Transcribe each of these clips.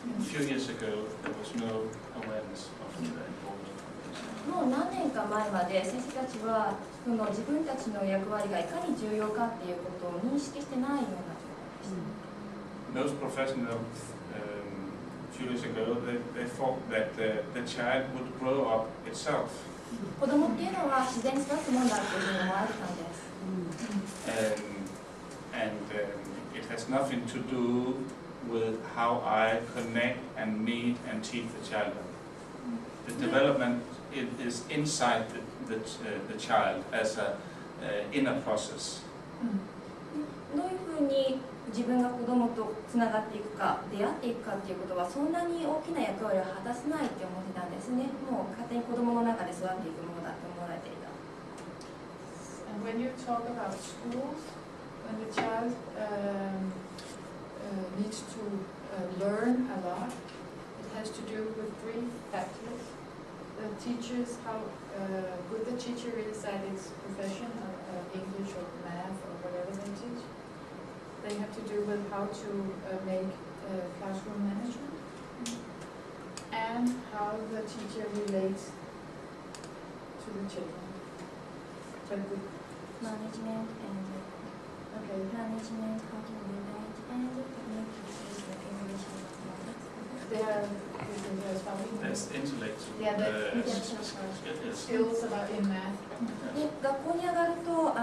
A few years ago, there was no awareness of the importance of this. もう何年か前まで先生たちはその自分たちの役割がいかに重要かっていうことを認識してないような状態でした。Most professionals, a few years ago, they thought that the child would grow up itself. 子供っていうのは自然に育つもんだっていうふうに思われてたんです。It has nothing to do with how I connect and meet and teach the child. The development is inside the child as an inner process. どういうふうに自分が子供とつながっていくか、出会っていくかっていうことはそんなに大きな役割を果たせないって思ってたんですね。もう勝手に子供の中で育っていくものだと思われていた。And when you talk about schools, when the child needs to learn a lot, it has to do with three factors. The teachers, how good the teacher is at its profession, English or math or whatever they teach. They have to do with how to make classroom management and how the teacher relates to the children. Management and okay. Management, how to relate and communicate with English and There's intellectual skills about in math. で学校に上がると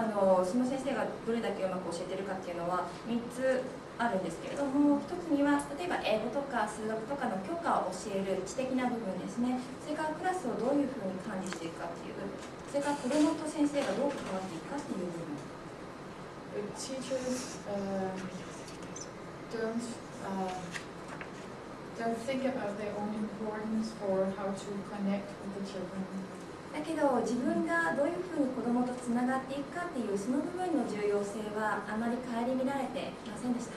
その先生がどれだけうまく教えてるかっていうのは3つあるんですけれども、1つには例えば英語とか数学とかの教科を教える知的な部分ですね。それからクラスをどういうふうに管理していくかっていう、それから子どもと先生がどう関わっていくかっていう部分。Teachers don't think about their own importance for how to connect with the children. だけど自分がどういうふうに子どもとつながっていくかっていうその部分の重要性はあまり顧みられていませんでした。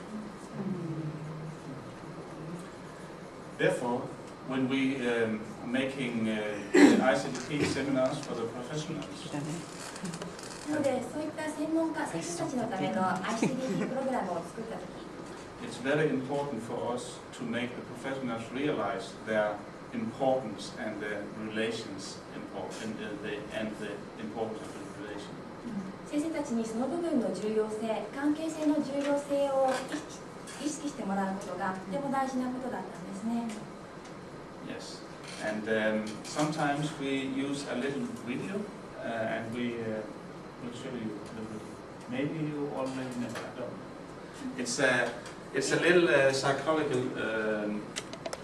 Therefore, when we making Icdp seminars for the professionals. なのでそういった専門家、先生たちのための Icdp プログラムを作ったとき、It's very important for us to make the professionals realize their importance and their relations and the importance of the relation. 先生たちにその部分の重要性、関係性の重要性を意識してもらうことがとても大事なことだったんですね。Yes, and sometimes we use a little video and we will show you the video. Maybe you already know. I don't know. It's a little psychological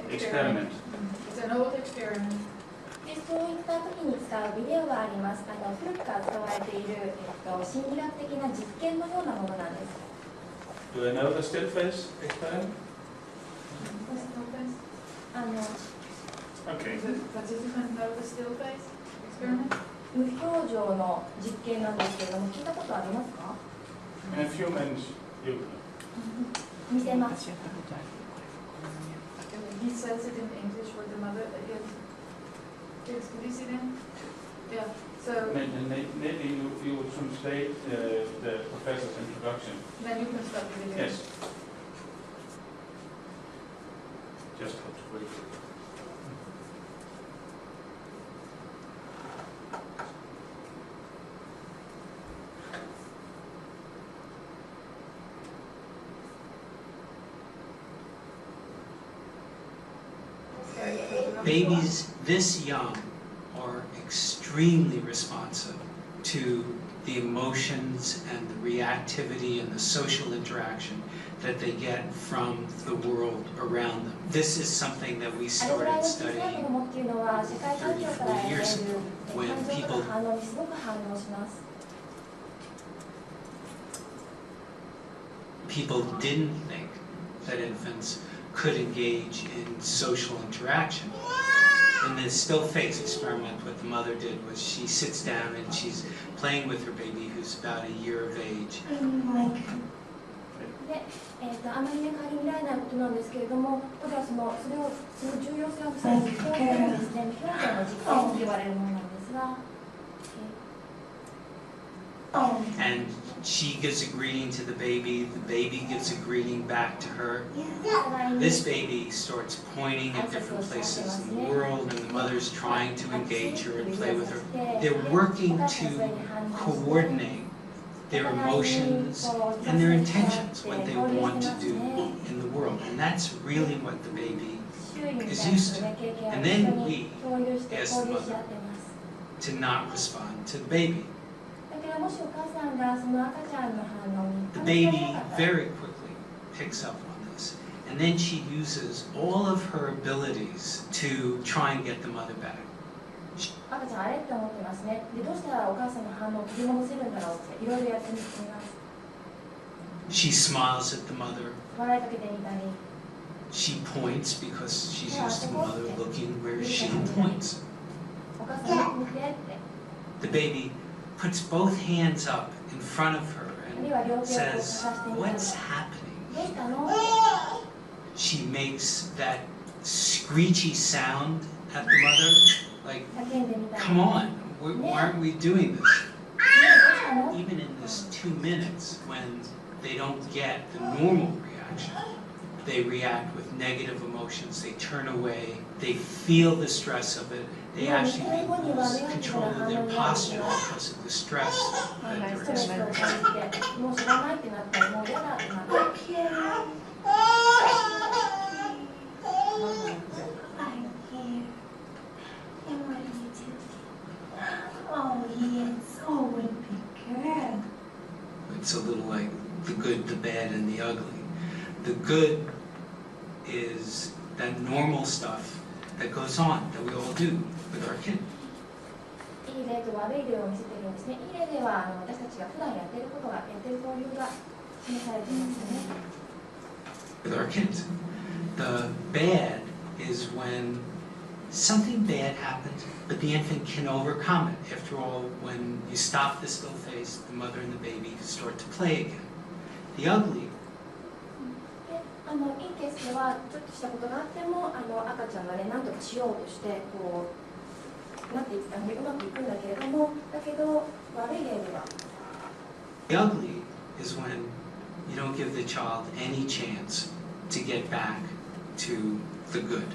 experiment. It's an old experiment. でそういった時に使うビデオがあります。古くから使われている、心理学的な実験のようなものなんです。Do you know the still face experiment? Okay. Participants know the still face experiment? 無表情の実験なんですけれども、聞いたことありますか？ In a few minutes, you. 見せます。He says it in English with the mother. Yes, can you see them? Yeah. So maybe you will translate the professor's introduction. Then you can start the video. Yes. Just have to wait. Babies this young are extremely responsive to the emotions and the reactivity and the social interaction that they get from the world around them. This is something that we started studying 34 years ago when people didn't think that infants could engage in social interaction. And the still face experiment, what the mother did was she sits down and she's playing with her baby who's about a year of age. で、あまりね、顧みられないことなんですけれども、ここではその重要性を伝える表現のですね、表現の実験と言われるものなんですが、And she gives a greeting to the baby gives a greeting back to her. This baby starts pointing at different places in the world, and the mother's trying to engage her and play with her. They're working to coordinate their emotions and their intentions, what they want to do in the world. And that's really what the baby is used to. And then we ask the mother to not respond to the baby. The baby very quickly picks up on this, and then she uses all of her abilities to try and get the mother back. She smiles at the mother. She points because she's used to the mother looking where she points. The baby puts both hands up in front of her and says, "What's happening?" She makes that screechy sound at the mother, like, "Come on, why aren't we doing this?" Even in this 2 minutes, when they don't get the normal reaction, they react with negative emotions, they turn away, they feel the stress of it, they actually lose control of their posture because of the stress that they're experiencing. It's a little like the good, the bad, and the ugly. The good is that normal stuff that goes on, that we all do with our kids. With our kids. The bad is when something bad happens, but the infant can overcome it. After all, when you stop the still face, the mother and the baby start to play again. The ugly. いいケースではちょっとしたことがあっても赤ちゃんがね何とかしようとしてこうなっていくうまくいくんだけれどもだけど悪い例では The ugly is when you don't give the child any chance to get back to the good.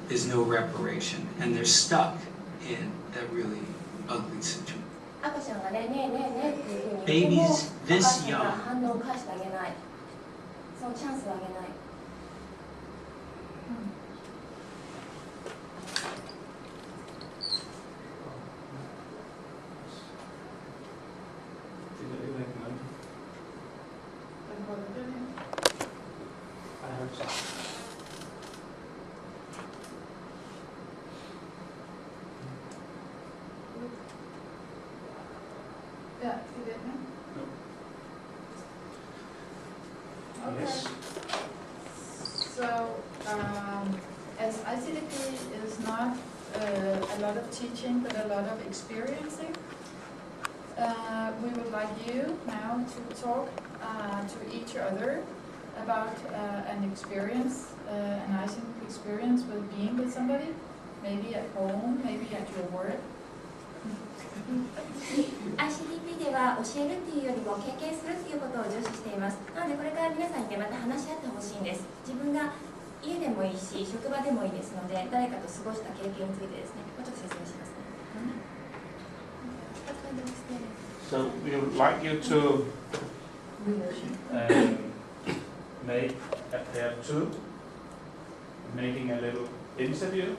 There's no reparation, and they're stuck in that really ugly situation. 赤ちゃんがねねえねえねえっていうふうに言ってもお母さんが反応を返してあげないそのチャンスをあげない。Yes. So, as Icdp is not a lot of teaching, but a lot of experiencing, we would like you now to talk to each other about an experience, an Icdp experience with being with somebody, maybe at home, maybe at your work. Icdp では教えるっていうよりも経験するっていうことを重視しています。なのでこれから皆さんにまた話し合ってほしいんです。自分が家でもいいし、職場でもいいですので、誰かと過ごした経験についてですね、もうちょっと説明しますね。So we would like you to make a pair two, making a little interview.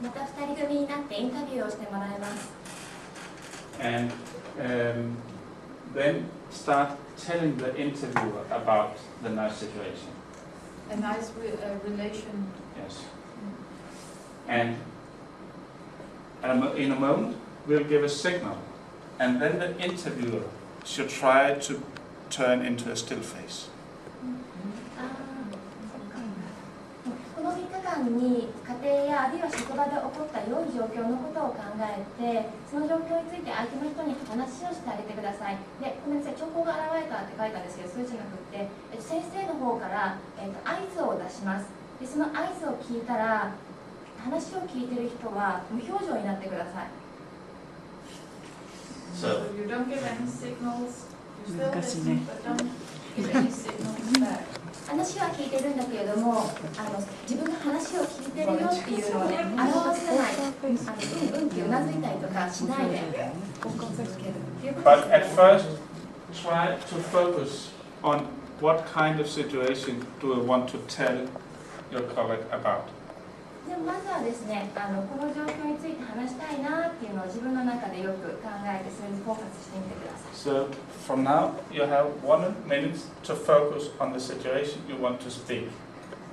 また2人組になってインタビューをしてもらいます。And then start telling the interviewer about the nice situation. A nice relation. Yes. And in a moment, we'll give a signal. And then the interviewer should try to turn into a still face. この3日間に家庭やあるいは職場で起こった良い状況のことを考えてその状況について相手の人に話をしてあげてください。で、ごめんなさい、兆候が現れたって書いたんですけど、そうじゃなくて、先生の方から、合図を出します。で、その合図を聞いたら話を聞いてる人は無表情になってください。So you don't give any signals, you still listen, but don't give any signals back. 話は聞いてるんだけれども、自分が話を聞いてるよっていうのをね、表せない、うんってうなずいたりとかしないで、But at first, try to focus on what kind of situation do you want to tell your colleague about. でもまずはですね、この状況について話したいなっていうのを自分の中でよく考えて、それにフォーカスしてみてください。So from now, you have 1 minute to focus on the situation you want to speak.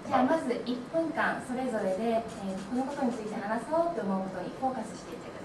じゃあまず1分間それぞれで、このことについて話そうと思うことにフォーカスしていってください。